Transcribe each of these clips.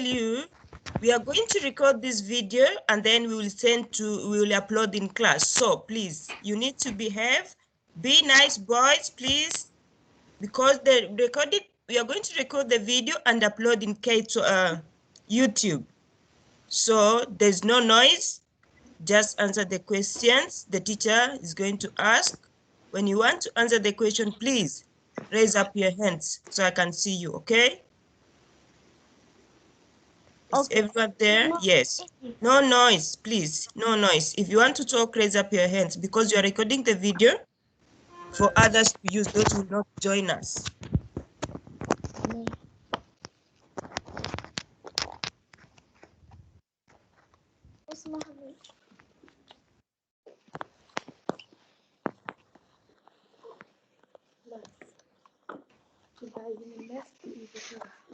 you, we are going to record this video and then we will upload in class. So please, you need to behave, be nice boys, please, because we are going to record the video and upload in YouTube. So there's no noise, just answer the questions the teacher is going to ask. When you want to answer the question, please raise up your hands so I can see you, okay? Is everyone there? Yes. No noise, please. No noise. If you want to talk, raise up your hands because you're recording the video for others to use. Those who will not join us.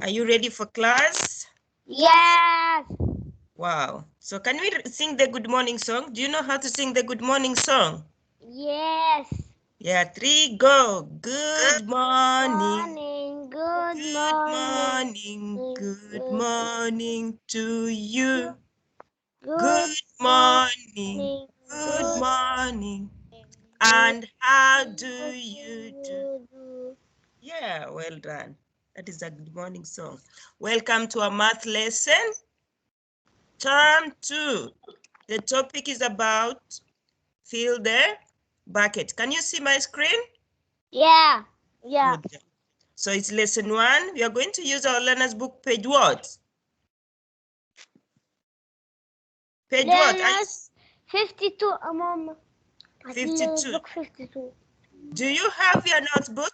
Are you ready for class? Yes. Wow. So can we sing the good morning song? Do you know how to sing the good morning song? Yes. Yeah, 3, go. Good morning. Good morning. Good morning to you. Good Good morning. Good morning. And how do you do? Yeah, well done. That is a good morning song. Welcome to our math lesson. Term 2. The topic is about fill the bucket. Can you see my screen? Yeah. Yeah. Good. So it's lesson 1. We are going to use our learner's book, page what? Page what? 52, Mom. 52. Book 52. Do you have your notebook?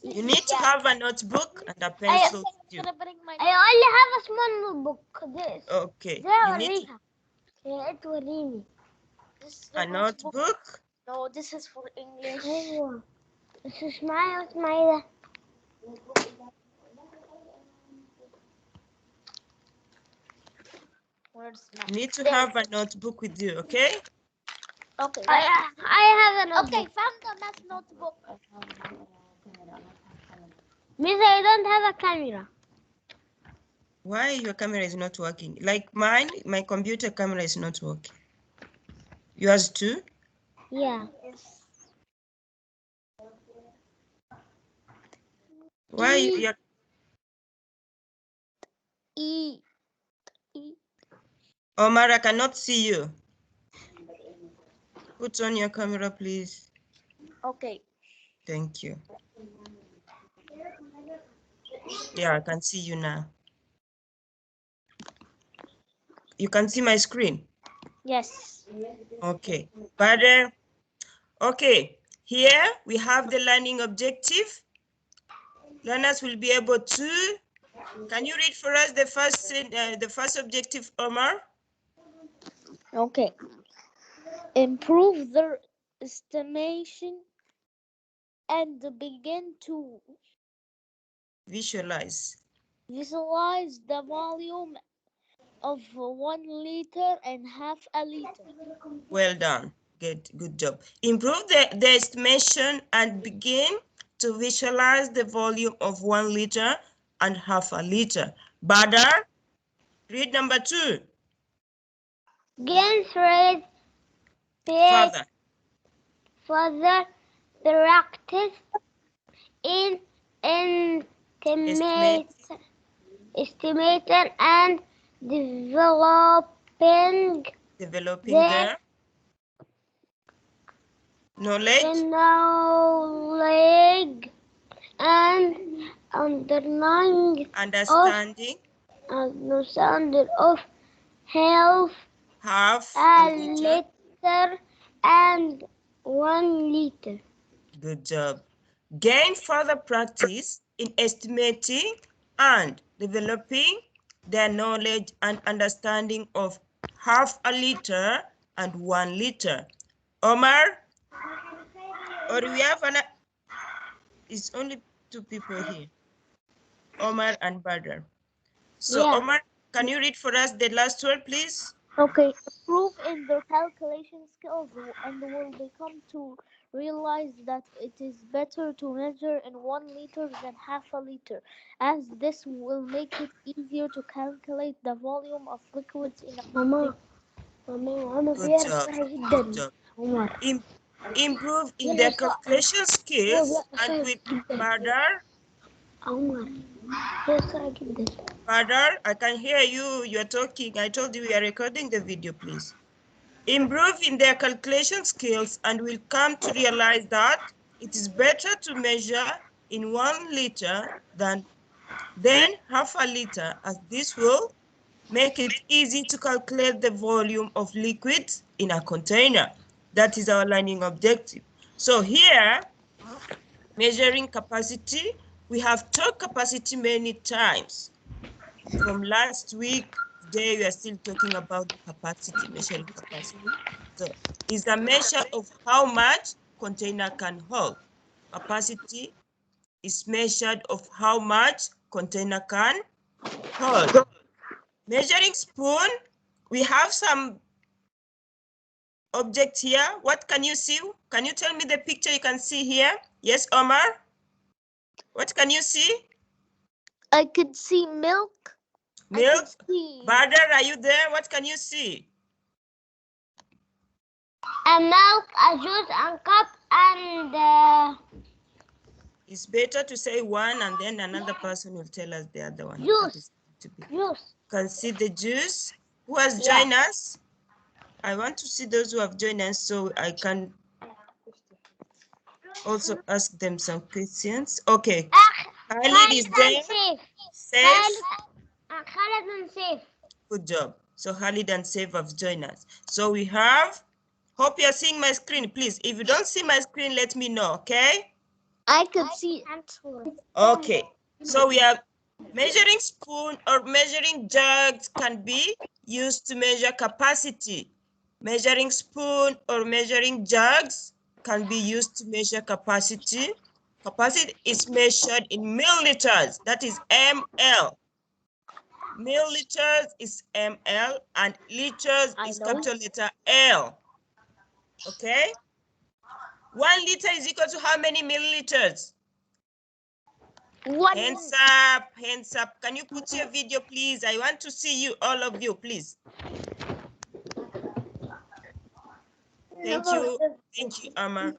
You need to have a notebook and a pencil. I only have a small notebook. This. Okay. You need a notebook. No, this is for English. This is my. You need to have a notebook with you, okay? Okay. I have a notebook. Okay, found the math notebook. Miss, I don't have a camera. Why your camera is not working? Like mine, my computer camera is not working. Yours too? Yeah. Why your Omar, I cannot see you. Put on your camera, please. Okay. Thank you. Yeah, I can see you now. You can see my screen? Yes. Okay. But, okay. Here we have the learning objective. Learners will be able to, can you read for us the first objective, Omar? Okay. Improve their estimation and begin to Visualize the volume of 1 liter and half a liter. Well done. Good job. Improve the estimation and begin to visualize the volume of 1 liter and half a liter. Badar, read number 2. Gains rate further practice in estimating and developing the knowledge and understanding of half a liter and 1 liter. Good job. Gain further practice in estimating and developing their knowledge and understanding of half a liter and 1 liter. Omar, or we have it's only 2 people here. Omar and Badr. So yeah. Omar, can you read for us the last word, please? Okay. Improve in their calculation skills and will become to realized that it is better to measure in 1 liter than half a liter, as this will make it easier to calculate the volume of liquids in a Good job. Good job. Improve in their calculation skills and with further. Further, I can hear you. You're talking. I told you we are recording the video, please. Improve in their calculation skills and will come to realize that it is better to measure in 1 liter than half a liter, as this will make it easy to calculate the volume of liquids in a container. That is our learning objective. So here, measuring capacity, we have taught capacity many times. From last week, today we are still talking about capacity, measuring capacity. So it's a measure of how much container can hold. Capacity is measured of how much container can hold. Measuring spoon, we have some object here. What can you see? Can you tell me the picture you can see here? Yes, Omar? What can you see? I could see milk. Milk? Badr, are you there? What can you see? A milk, a juice, and cup, and It's better to say one and then another person will tell us the other one. Juice. Juice. Can see the juice. Who has joined us? I want to see those who have joined us so I can also ask them some questions. Okay. Khalid is there. Safe. Khalid and Safe. Good job. So Khalid and Safe have joined us. So we have, hope you're seeing my screen, please. If you don't see my screen, let me know, okay? I could see it. Okay. So we have measuring spoon or measuring jugs can be used to measure capacity. Measuring spoon or measuring jugs can be used to measure capacity. Capacity is measured in milliliters, that is ml. Milliliters is ml and liters is capital letter L. Okay? 1 liter is equal to how many milliliters? Hands up, hands up. Can you put your video, please? I want to see you, all of you, please. Thank you, Omar.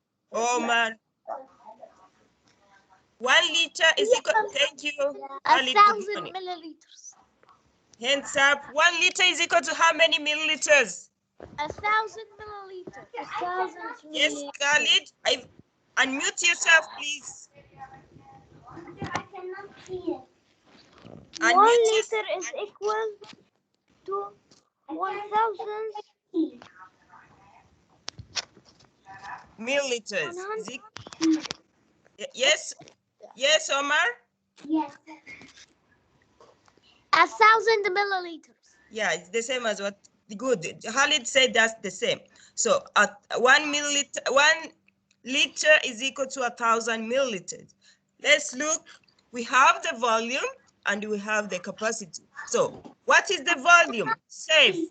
1 liter is equal, thank you. 1,000 milliliters. Hands up. 1 liter is equal to how many milliliters? 1,000 milliliters. 1,000 milliliters. Yes, Khalid. Unmute yourself, please. I cannot see it. Unmute 1 liter is equal to 1,000 milliliters. Yes, yes, Omar. Yes. 1,000 milliliters. Yeah, it's the same as what good. Khalid said that's the same. So 1 liter is equal to 1,000 milliliters. Let's look. We have the volume and we have the capacity. So what is the volume? Safe.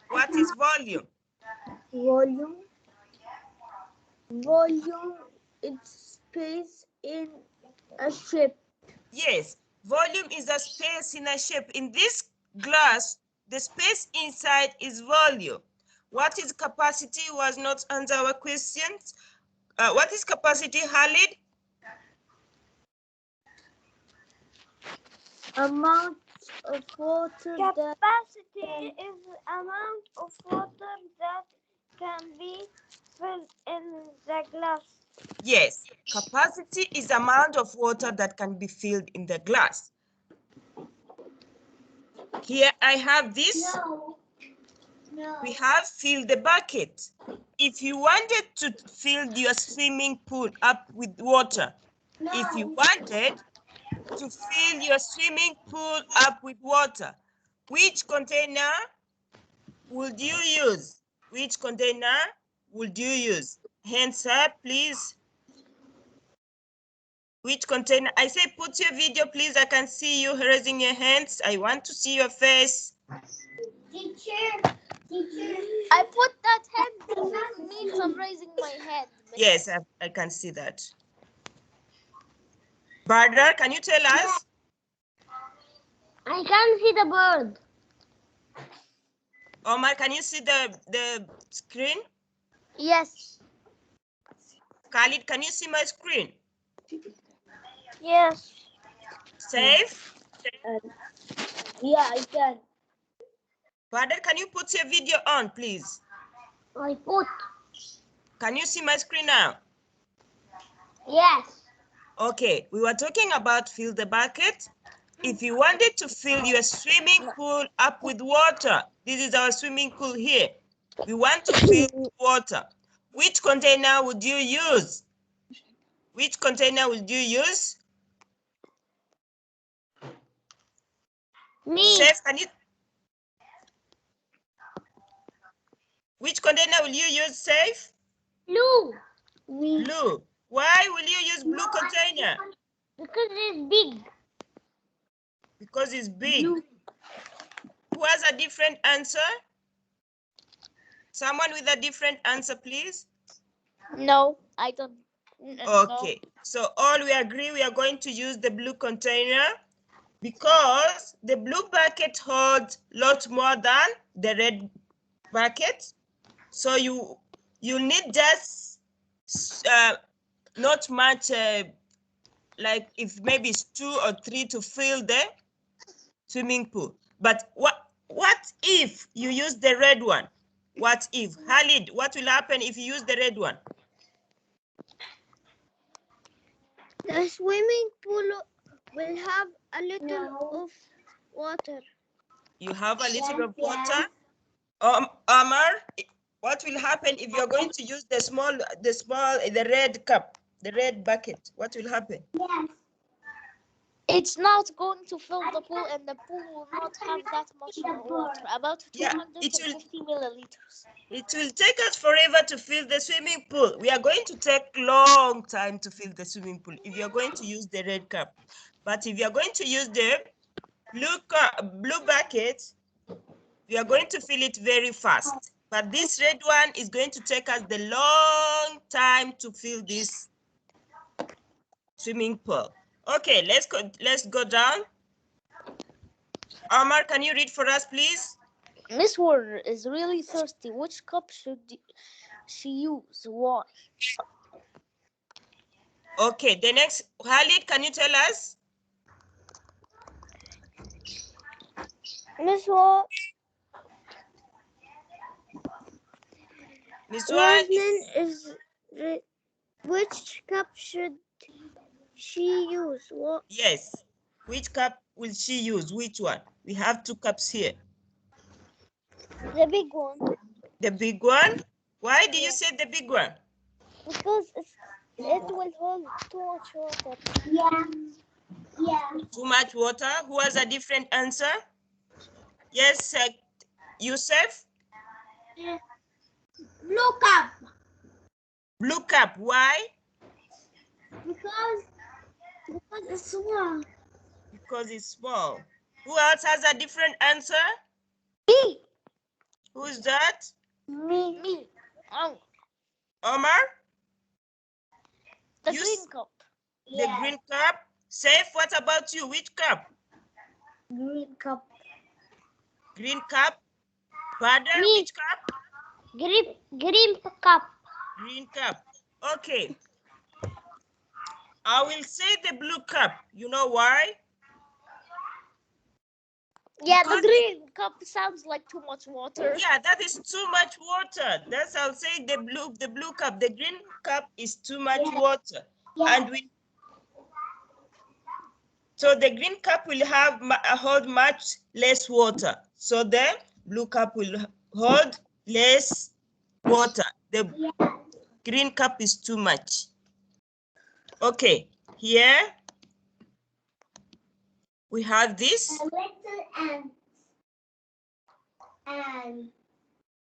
What is volume? Volume is space in a shape. Yes, volume is a space in a shape. In this glass, the space inside is volume. What is capacity was not under our questions. What is capacity, Khalid? Amount of water. Capacity is amount of water that can be filled in the glass. Yes, capacity is amount of water that can be filled in the glass. Here I have this. No. We have fill the bucket. If you wanted to fill your swimming pool up with water, if you wanted to fill your swimming pool up with water, which container would you use? Which container would you use? Hands up, please. Which container? I say put your video, please. I can see you raising your hands. I want to see your face. Teacher. I put that hand means I'm raising my head. Yes, I can see that. Badr, can you tell us? I can see the bird. Omar, can you see the screen? Yes. Khalid, can you see my screen? Yes. Safe? Yeah, I can. Badr, can you put your video on, please? I put. Can you see my screen now? Yes. Okay, we were talking about fill the bucket. If you wanted to fill your swimming pool up with water, this is our swimming pool here. We want to fill with water. Which container would you use? Which container would you use? Me. Safe, can you? Which container will you use, Safe? Blue. Me. Blue. Why will you use blue container? Because it's big. Because it's big. Blue. Who has a different answer? Someone with a different answer, please. No, I don't. Okay, so all we agree we are going to use the blue container because the blue bucket holds lot more than the red bucket. So you need just not much, like if maybe it's 2 or 3 to fill the swimming pool. But what if you use the red one? What if? Khalid, what will happen if you use the red one? The swimming pool will have a little of water. You have a little of water. Amar, what will happen if you're going to use the red cup, the red bucket? What will happen? Yes. It's not going to fill the pool, and the pool will not have that much water, about 250 milliliters. It will take us forever to fill the swimming pool. We are going to take long time to fill the swimming pool if you're going to use the red cup. But if you're going to use the blue bucket, we are going to fill it very fast. But this red one is going to take us the long time to fill this swimming pool. Okay, let's go down. Omar, can you read for us, please? Miss Warner is really thirsty. Which cup should she use? Why? Okay, the next, Khalid, can you tell us? Miss Warner. Miss Warner is which cup should she use? What? Yes. Which cup will she use? Which one? We have 2 cups here. The big one. The big one? Why do you say the big one? Because it will hold too much water. Yeah. Too much water? Who has a different answer? Yes, Yusuf? Yeah. Blue cup. Blue cup. Why? Because it's small. Because it's small. Who else has a different answer? Me. Who's that? Me. Omar? The green cup. The green cup. Saif, what about you? Which cup? Green cup. Green cup. Badr, which cup? Green cup. Green cup. Okay. I will say the blue cup. You know why? Yeah, because the green cup sounds like too much water. Yeah, that is too much water. That's I'll say the blue cup. The green cup is too much water. And so the green cup will hold much less water. So the blue cup will hold less water. The green cup is too much. Okay, here we have this. And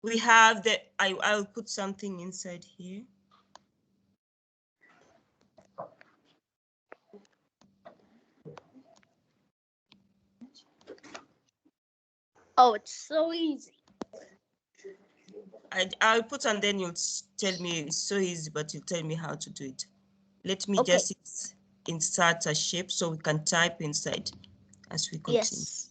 we have the, I'll put something inside here. Oh, it's so easy. I'll put and then you'll tell me. It's so easy, but you'll tell me how to do it. Let me Okay. just insert a shape so we can type inside as we continue. Yes.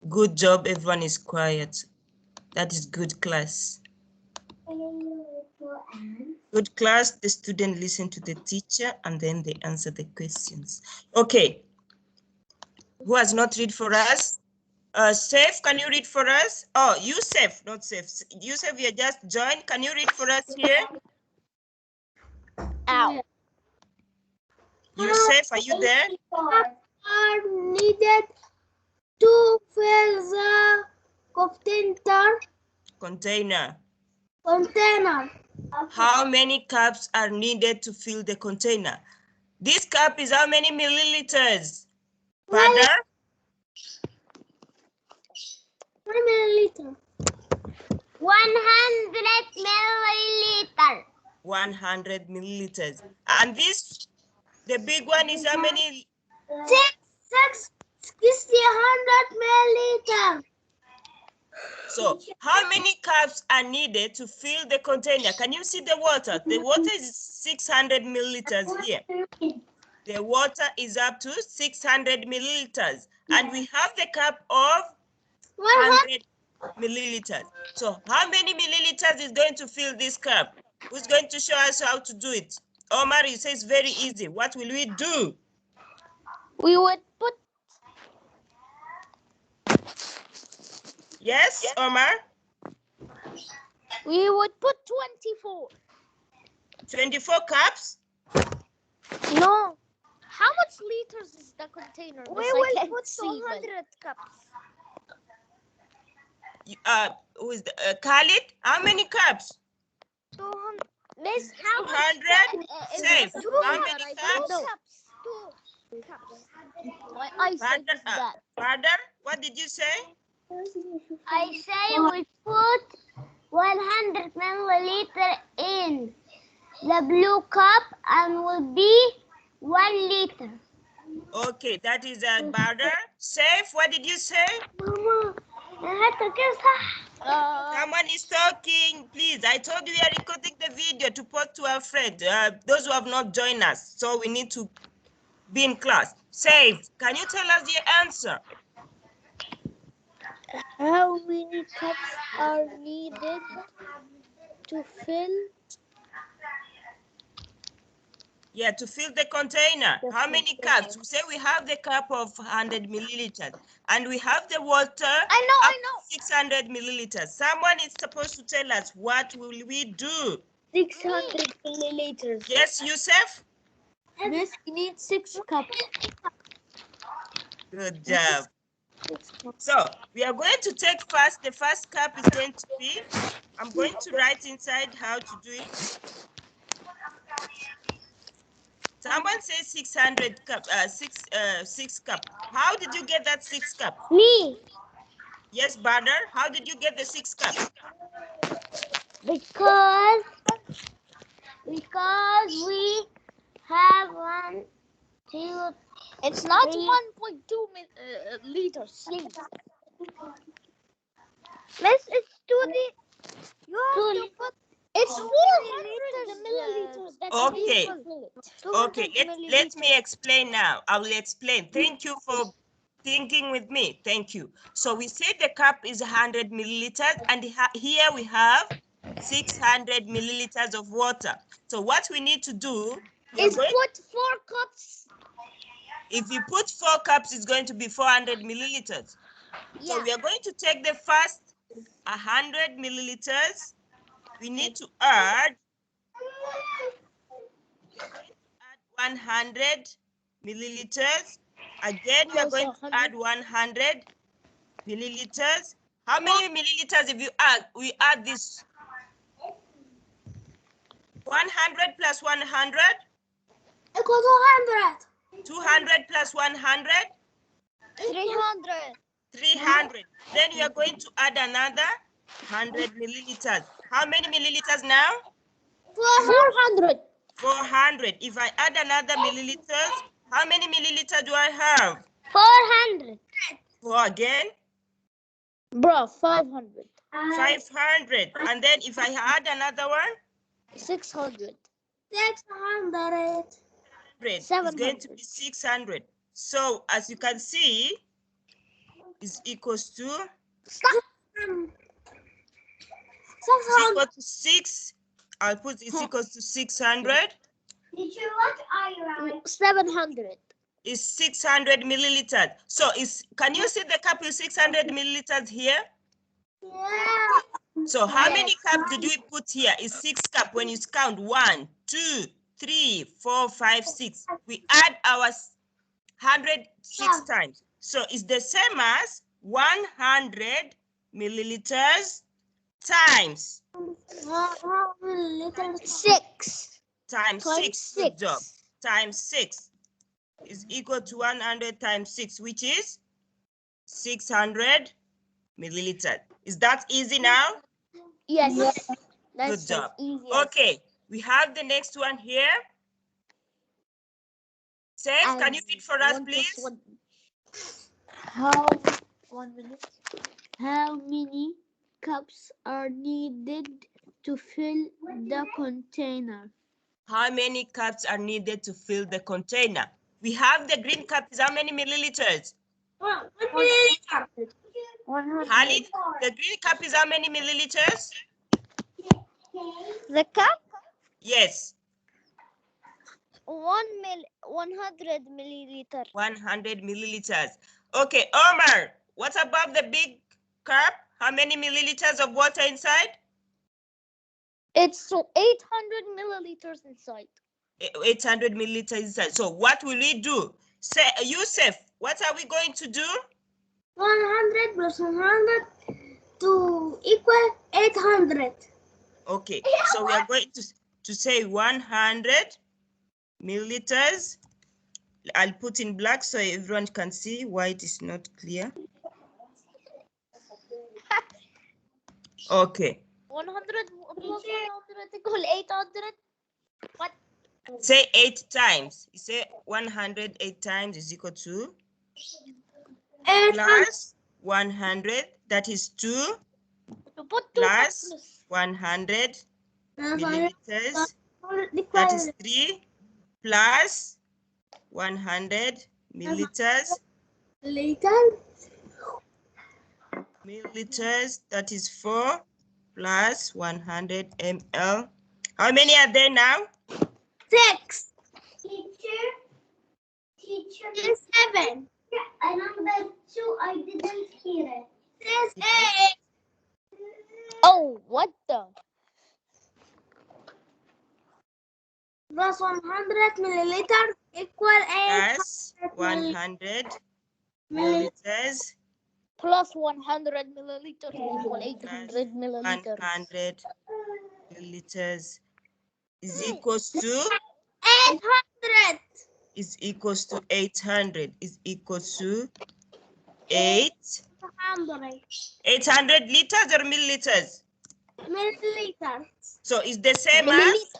Good job, everyone is quiet. That is good class. Good class, the student listen to the teacher and then they answer the questions. Okay. Who has not read for us? Safe, can you read for us? Oh, Yusuf, not Safe. Yusuf, you just joined. Can you read for us here? Ow. Yusuf, are you there? Are needed to fill the Container. container. How many cups are needed to fill the container? This cup is how many milliliters? Father? 1 milliliter. 100 milliliter. 100 milliliters. And this, the big one is how many? 100 milliliter. So how many cups are needed to fill the container? Can you see the water? The water is 600 milliliters here. The water is up to 600 milliliters. And we have the cup of 100 milliliters. So how many milliliters is going to fill this cup? Who's going to show us how to do it? Omar, you say it's very easy. What will we do? We would put. Yes, Omar? We would put 24. 24 cups? No. How much liters is the container? We Because I will can't put see, 200 cups. Who is the, Khalid? How many cups? 200. Miss, how 200? Safe. How many cups? Two cups. My eyesight Father, is bad. Father, what did you say? I say we put 100 milliliter in the blue cup and will be 1 liter. Okay, that is a Father. Safe, what did you say? Mama, Someone is talking, please. I told you we are recording the video to post to our friend, those who have not joined us. So we need to be in class. Safe, can you tell us the answer? How many cups are needed to fill? Yeah, to fill the container. How many cups? We say we have the cup of 100 milliliters and we have the water. I know. 600 milliliters. Someone is supposed to tell us what will we do. 600 milliliters. Yes, Yusuf? Miss, we need 6 cups. Good job. 6 cups. So we are going to take first, the first cup is going to be, I'm going to write inside how to do it. Someone says 600 cup, 6 cup. How did you get that 6 cup? Me, Yes, Badr, how did you get the 6 cup? because we have 1, 2. It's not 3. 1.2 liters. Miss, it's 2 You have to put. It's 400 milliliters. That's Okay. Okay, let me explain now. I will explain. Thank you for thinking with me. Thank you. So we said the cup is 100 milliliters and here we have 600 milliliters of water. So what we need to do is put 4 cups. If you put 4 cups, it's going to be 400 milliliters. Yeah. So we are going to take the first 100 milliliters. We need to add 100 milliliters. Again, we are going to add 100 milliliters. How many milliliters if you add? We add this 100 plus 100? Equal 200. 200 plus 100? 300. 300. Then we are going to add another 100 milliliters. How many milliliters now? 400. 400. If I add another milliliters, how many milliliters do I have? 400. Four again. Bro, 500. 500. And then if I add another one, 600. 600. it's going to be 600. So as you can see, is equals to equal to 6. I'll put it's equals to 600. Teacher, what are you writing? 700. Is 600 milliliters. So can you see the cup is 600 milliliters here? Yeah. So how many cups did we put here? Is 6 cups when you count 1, 2, 3, 4, 5, 6. We add our 100 6 times. So it's the same as 100 milliliters times 6. times Times 6. Good 6. job. Times 6 is equal to 100 times 6, which is 600 milliliters. Is that easy now? Yes. Good job. Okay, we have the next one here. Seth, can you read for us, please? One minute. How many cups are needed to fill the container? How many cups are needed to fill the container? We have the green cup is how many milliliters? 1 milliliter. 100. Halid, the green cup is how many milliliters? The cup? Yes. 100 milliliter. 100 milliliters. Okay, Omar, what about the big cup? How many milliliters of water inside? It's 800 milliliters inside. 800 milliliters inside. So what will we do? Say, Yusuf, what are we going to do? 100 plus 100 to equal 800. Okay, so we are going to say 100 milliliters. I'll put in black so everyone can see why it is not clear. Okay. 100 plus 100 equal 800. What? Say 8 times. You say 100 8 times is equal to plus 100, that is 2 plus 100 milliliters, that is 3 plus 100 milliliters, that is 4 plus 100 ml. How many are there now? 6. Teacher. 7. And number 2, I didn't hear it. Says 8. Oh, what the? Plus 100 milliliters equal 8. Plus 100 milliliters Plus 100 milliliters equal 800 milliliters. 100 milliliters is equals to 800. is equals to 800 is equals to 800 liters or milliliters. Milliliters. So it's the same as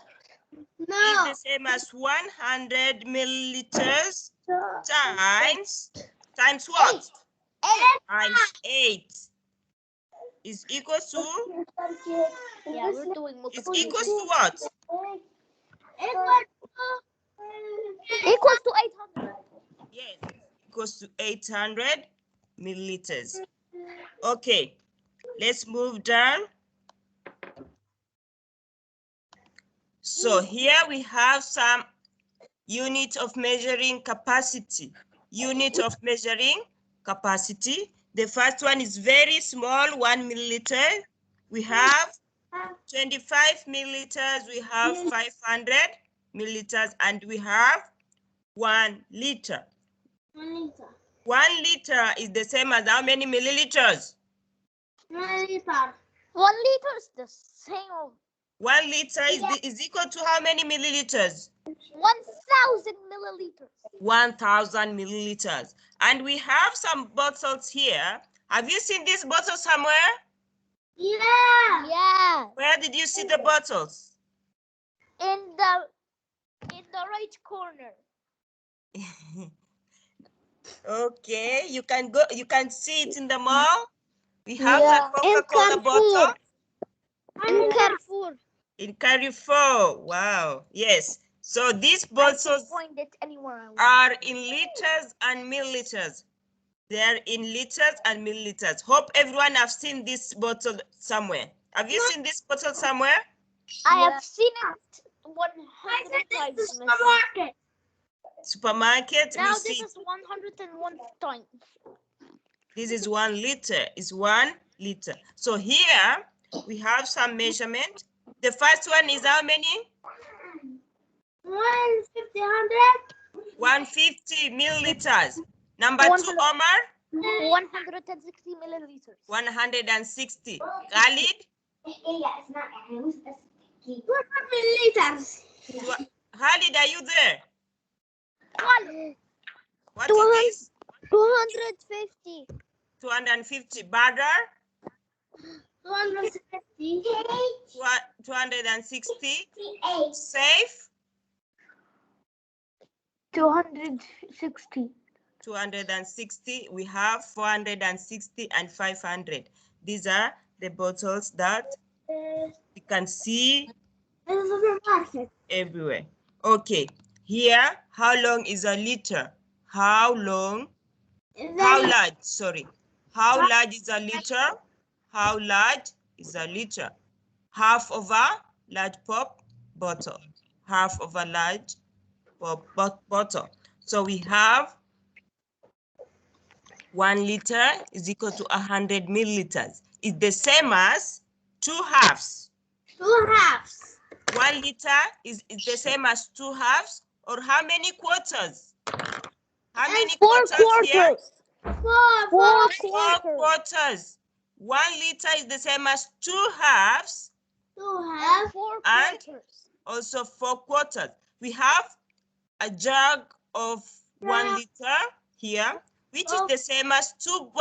No. it's the same as 100 milliliters times what? Times 8 is equals to Yeah, we're doing is multiple. equals to what? Equals to 800. Yes, equals to 800 milliliters. Okay, let's move down. So here we have some unit of measuring capacity. Unit of measuring capacity. The first one is very small, 1 milliliter. We have 25 milliliters, we have 500 milliliters, and we have 1 liter. 1 liter is the same as how many milliliters? 1 liter. 1 liter is the same. 1 liter is equal to how many milliliters? 1,000 milliliters. 1,000 milliliters. And we have some bottles here. Have you seen this bottle somewhere? Yeah. Yeah. Where did you see the bottles? In the right corner. Okay, you can go. You can see it in the mall. We have Yeah. the Coca-Cola bottle In Carrefour. in Carrefour. Wow. Yes. So these I can bottles find it anywhere I want. are in liters and milliliters. They are in liters and milliliters. Hope everyone have seen this bottle somewhere. Have you seen this bottle somewhere? I have seen it 100 times. Miss. Supermarket. Supermarket. Now We this see is 101 times. this is 1 liter. Is 1 liter. So here we have some measurement. The first one is how many? 150, 150 milliliters. Number 2, 100. Omar? 160 milliliters. 160. Khalid? 100 milliliters. Khalid, are you there? What 200. is this? 250. 250. Badr? 250. 260. Safe? 260. 260. We have 460 and 500. These are the bottles that you can see In the supermarket. everywhere. Okay, here, how long is a liter? How long? How large? Sorry. How large is a liter? How large is a liter? Half of a large pop bottle. Half of a large pop bottle. So we have 1 liter is equal to 100 milliliters. It's the same as 2 halves. 2 halves. 1 liter is the same as 2 halves, or how many quarters? How many quarters here? 4 4 quarters. 1 liter is the same as 2 halves. 2 halves. 4 And quarters. also 4 quarters. We have a jug of 1 liter here, which is the same as 2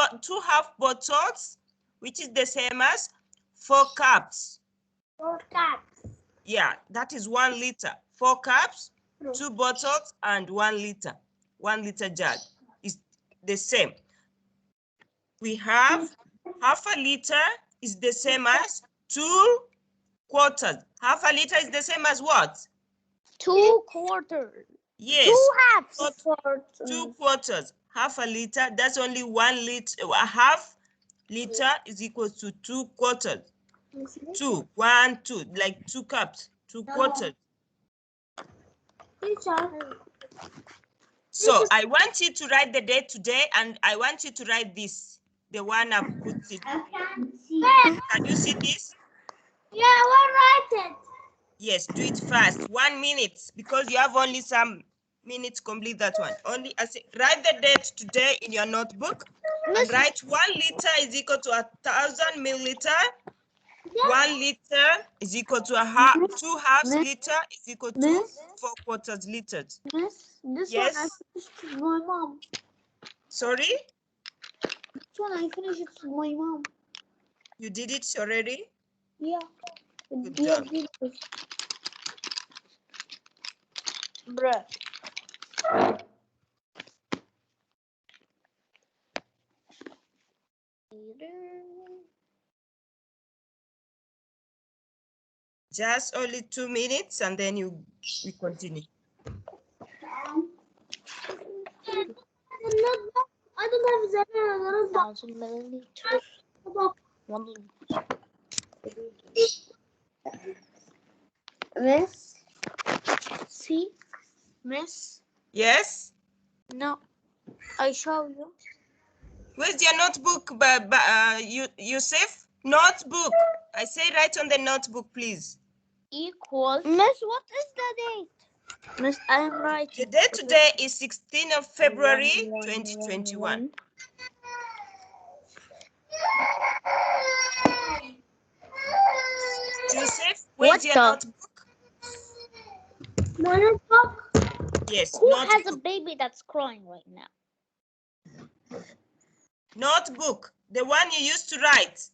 half bottles, which is the same as 4 cups. 4 cups. Yeah, that is 1 liter. 4 cups, 2 bottles, and 1 liter. 1 liter jug is the same. We have half a liter is the same as 2 quarters. Half a liter is the same as what? 2 quarters. Yes. 2 halves. 2 quarters. Half a liter, that's only 1 liter. A half liter is equal to 2 quarters. 2, 1, 2, like 2 cups, 2 quarters. So I want you to write the date today, and I want you to write this, the one I've put it. I can't see. Can you see this? Yeah, we'll write it. Yes, do it fast. 1 minute, because you have only some minutes. Complete that one. Only write the date today in your notebook, and write 1 liter is equal to 1,000 milliliter. 1 liter is equal to 2 halves liter is equal to 4 quarters liters. This Yes. one I finished with my mom. Sorry, This one I finished it with my mom. you did it already. Yeah. Good job. Bruh. Just only 2 minutes, and then we continue. I don't have the 1,000 milliliters. 1 liter. Miss? See? Miss? Yes. No. I show you. Where's your notebook, Yusuf? Notebook. I say write on the notebook, please. Equals. Miss, what is the date? Miss, I am writing. The date today is 16th of February, 2021. Yusuf, where's your notebook? My notebook. Yes, Who notebook. has a baby that's crying right now? Notebook, the one you used to write.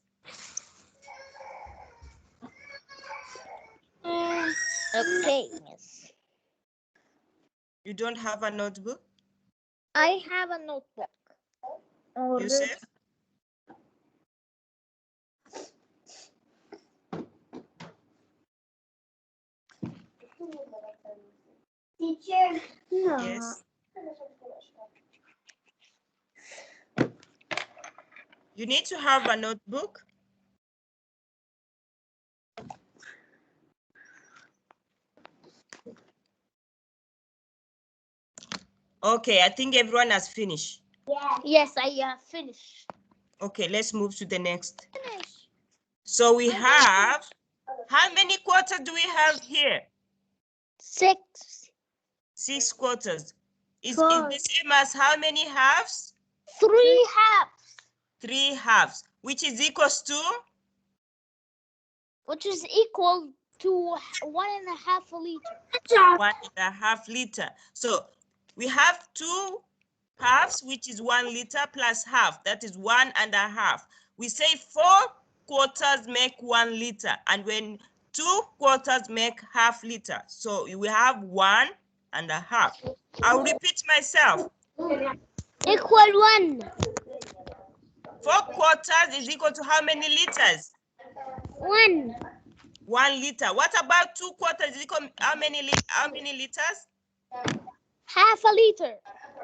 Okay, miss. You don't have a notebook? I have a notebook. Yusuf? Teacher. No. Yes. You need to have a notebook. Okay, I think everyone has finished. Yeah. Yes, I finished. Okay, let's move to the next. Finish. So we have, how many quarters do we have here? 6. 6 quarters. Is Four. the same as how many halves? 3 halves. 3 halves, which is equals to? Which is equal to 1.5 liter. 1.5 liter. So we have 2 halves, which is 1 liter plus half. That is 1.5. We say 4 quarters make 1 liter, and when 2 quarters make half liter. So we have 1.5. I'll repeat myself. Equal 1. 4 quarters is equal to how many liters? 1. 1 liter. What about 2 quarters is equal how many liters? Half a liter.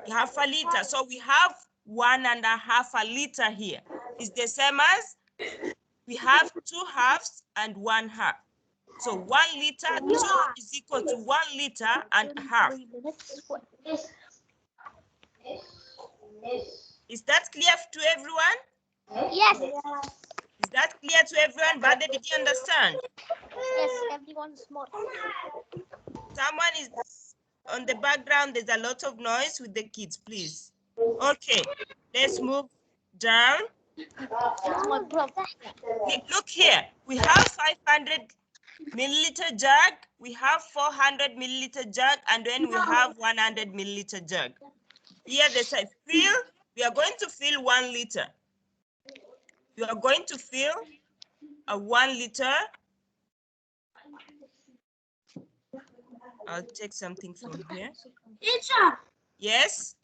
Half a liter. So we have 1.5 liter here. It's the same as we have 2 halves and 1 half. So 1 liter, 2 is equal to 1 liter and half. Is that clear to everyone? Yes. Is that clear to everyone? But did you understand? Yes, everyone's smart. Someone is on the background. There's a lot of noise with the kids, please. Okay, let's move down. It's my brother. Look here. We have 500 milliliter jug. We have 400 milliliter jug, and then we have 100 milliliter jug. Here they say fill. We are going to fill 1 liter. You are going to fill a 1 liter. I'll take something from here. Teacher. Yes?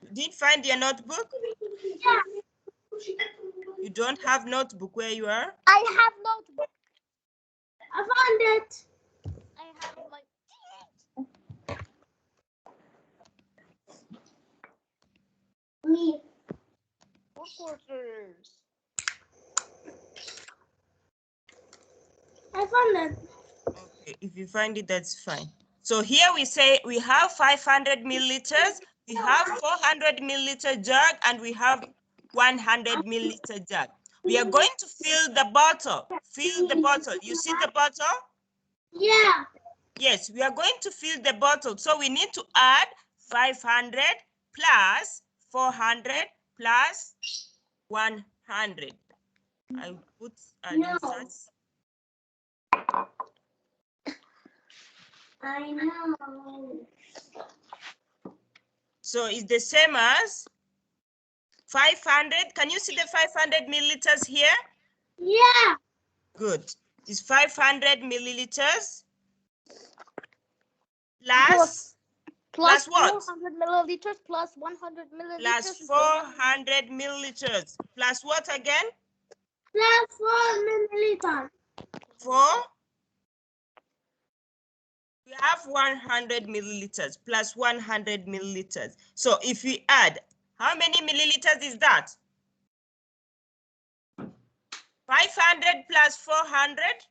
You did find your notebook? Yeah. You don't have notebook where you are? I have notebook. I found it. I have my. Me. Quarters. I found it. Okay, if you find it, that's fine. So here we say we have 500 milliliters, we have 400 milliliter jug, and we have 100 milliliter jug. We are going to fill the bottle. Fill the bottle. You see the bottle? Yeah. Yes, we are going to fill the bottle. So we need to add 500 plus 400 plus 100. I put an insert. I know. So it's the same as 500. Can you see the 500 milliliters here? Yeah. Good. It's 500 milliliters plus Plus what? 400 milliliters plus 100 milliliters. Plus 400 milliliters. Plus what again? Plus 4 milliliters. 4. We have 100 milliliters plus 100 milliliters. So if we add, how many milliliters is that? 500 plus 400?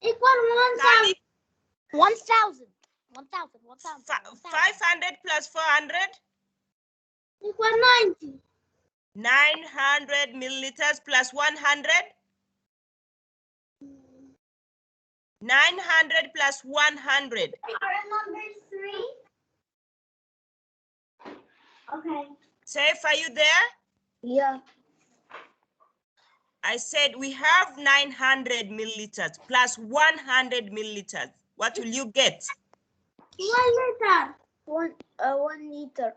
Equal 1,000. 1,000. 500 plus 400? Equal 90. 900 milliliters plus 100? 900 plus 100. Number 3. Okay. Saif, are you there? Yeah. I said we have 900 milliliters plus 100 milliliters. What will you get? 1 liter. 1 liter.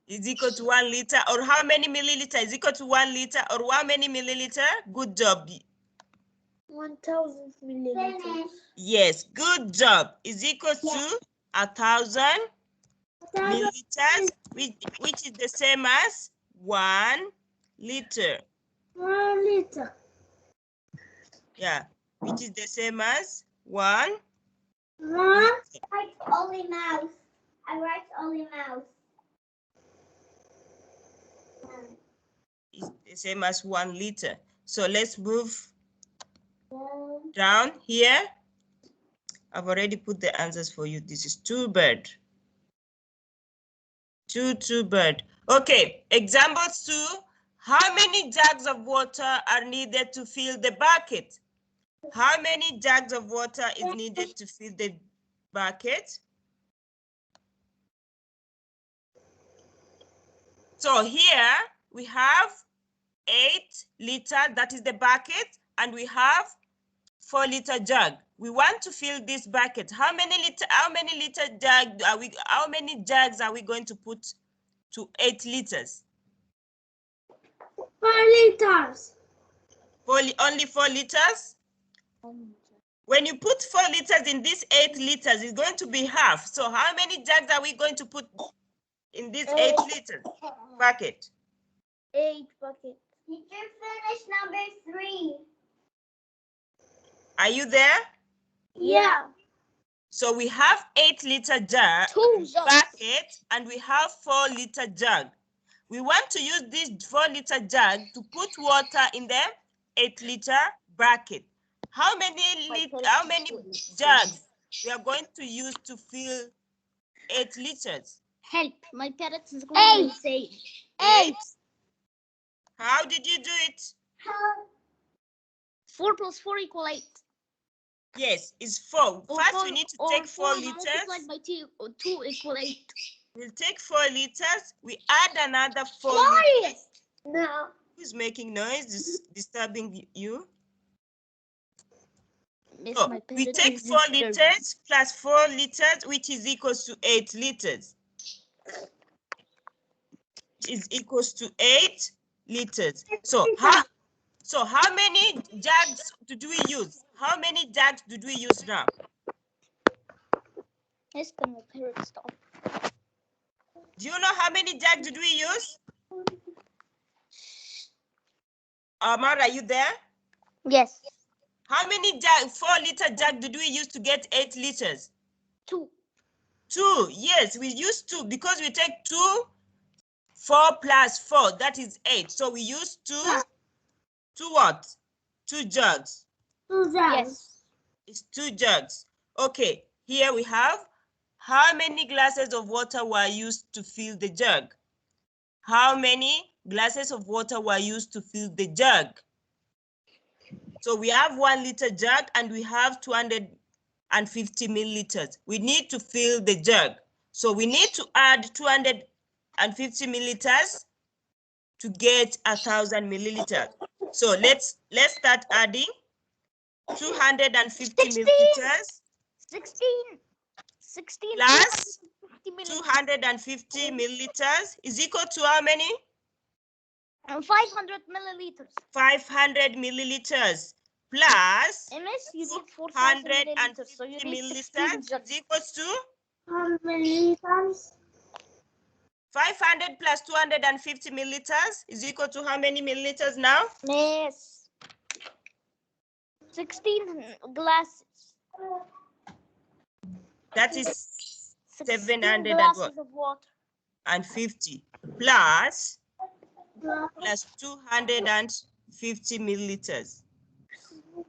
Is equal to 1 liter, or how many milliliters is equal to 1 liter, or how many milliliter? Good job. 1,000 milliliters. Finish. Yes, good job. Is equal to 1,000 milliliters, which is the same as 1 liter. 1 liter. Yeah, which is the same as 1. 1. I write only mouse. I write only mouse. Is the same as 1 liter. So let's move down here. I've already put the answers for you. This is 2 bird. 2 bird. Okay, example 2. How many jugs of water are needed to fill the bucket? How many jugs of water is needed to fill the bucket? So here we have 8 liter, that is the bucket, and we have 4 liter jug. We want to fill this bucket. How many jugs are we going to put to 8 liters? 4 liters. Only 4 liters? When you put 4 liters in this 8 liters, it's going to be half. So how many jugs are we going to put in this 8 liters bucket? 8 buckets. Teacher, finish number 3. Are you there? Yeah. So we have 8 liter jug, 2 jugs. bucket, and we have 4 liter jug. We want to use this 4 liter jug to put water in the 8 liter bucket. How many jugs we are going to use to fill 8 liters? Help. My parents is going to say 8. How did you do it? 4 plus 4 equal 8. Yes, it's 4. First, we need to take 4 liters. Multiplied by 2 equal 8. We'll take 4 liters. We add another 4 liters. No. Who's making noise? Disturbing you? Miss, So my we parents take is 4 disturbing. liters plus 4 liters, which is equals to 8 liters. Is equals to 8 liters. So how many jugs did we use? How many jugs did we use now? Yes, can my parents stop? Do you know how many jugs did we use? Amar, are you there? Yes. How many jug, 4 liter jug did we use to get 8 liters? 2. 2, yes, we use 2 because we take 2, 4 plus 4, that is 8. So we use 2 what? 2 jugs. 2 jugs. Yes. It's 2 jugs. Okay, here we have how many glasses of water were used to fill the jug? How many glasses of water were used to fill the jug? So we have 1 liter jug and we have 250 milliliters. We need to fill the jug. So we need to add 250 milliliters to get 1,000 milliliters. So let's start adding 250 milliliters 16 plus 250 250 milliliters is equal to how many? 500 milliliters. 500 milliliters plus MS, you need 4,000 milliliters. So you 250 need 16 milliliters jugs. is equals to 100 milliliters. 500 plus 250 milliliters is equal to how many milliliters now? Yes. 16 glasses. That is 16 700 glasses of water. and 50 plus 250 milliliters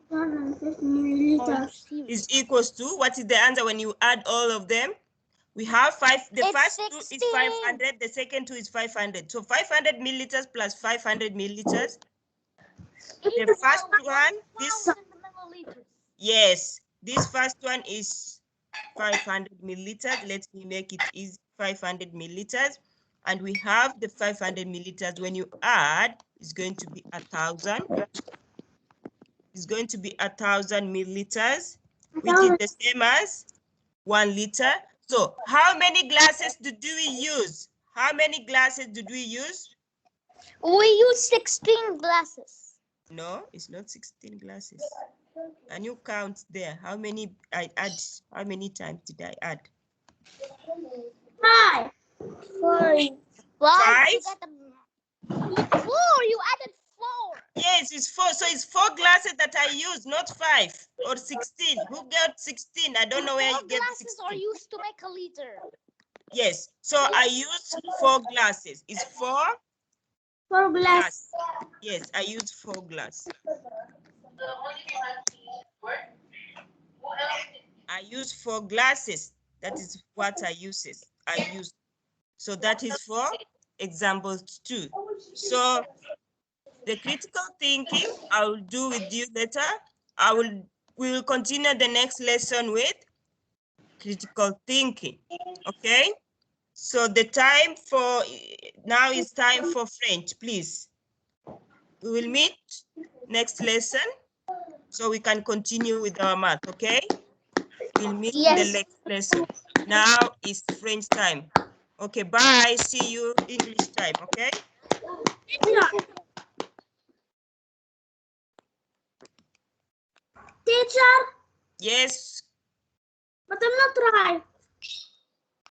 250 milliliters. is equals to, what is the answer when you add all of them? We have 5, the It's first 16. 2 is 500, the second 2 is 500. So 500 milliliters plus 500 milliliters. The first one, this, 1,000 milliliters. yes, this first one is 500 milliliters. Let me make it easy, 500 milliliters. And we have the 500 milliliters. When you add, it's going to be 1,000. It's going to be 1,000 milliliters, which is the same as 1 liter. So how many glasses did we use? How many glasses did we use? We use 16 glasses. No, it's not 16 glasses. Can you count there? How many I add? How many times did I add? 5. 5. Five? You got the 4. You added 4. Yes, it's 4. So it's 4 glasses that I used, not 5 or 16. Who got 16? I don't know where you get 16. Glasses are used to make a liter. Yes, so I used 4 glasses. It's 4 4 glass. Yes, I used 4 glasses. I use 4 glasses. That is what I use. So that is for example 2. So the critical thinking I will do with you later. We will continue the next lesson with critical thinking. Okay? So the time for now is time for French, please. We will meet next lesson so we can continue with our math, okay? We'll meet in the next lesson. Now is French time. Okay, bye. See you English time, okay? Teacher, Yes. but I'm not right.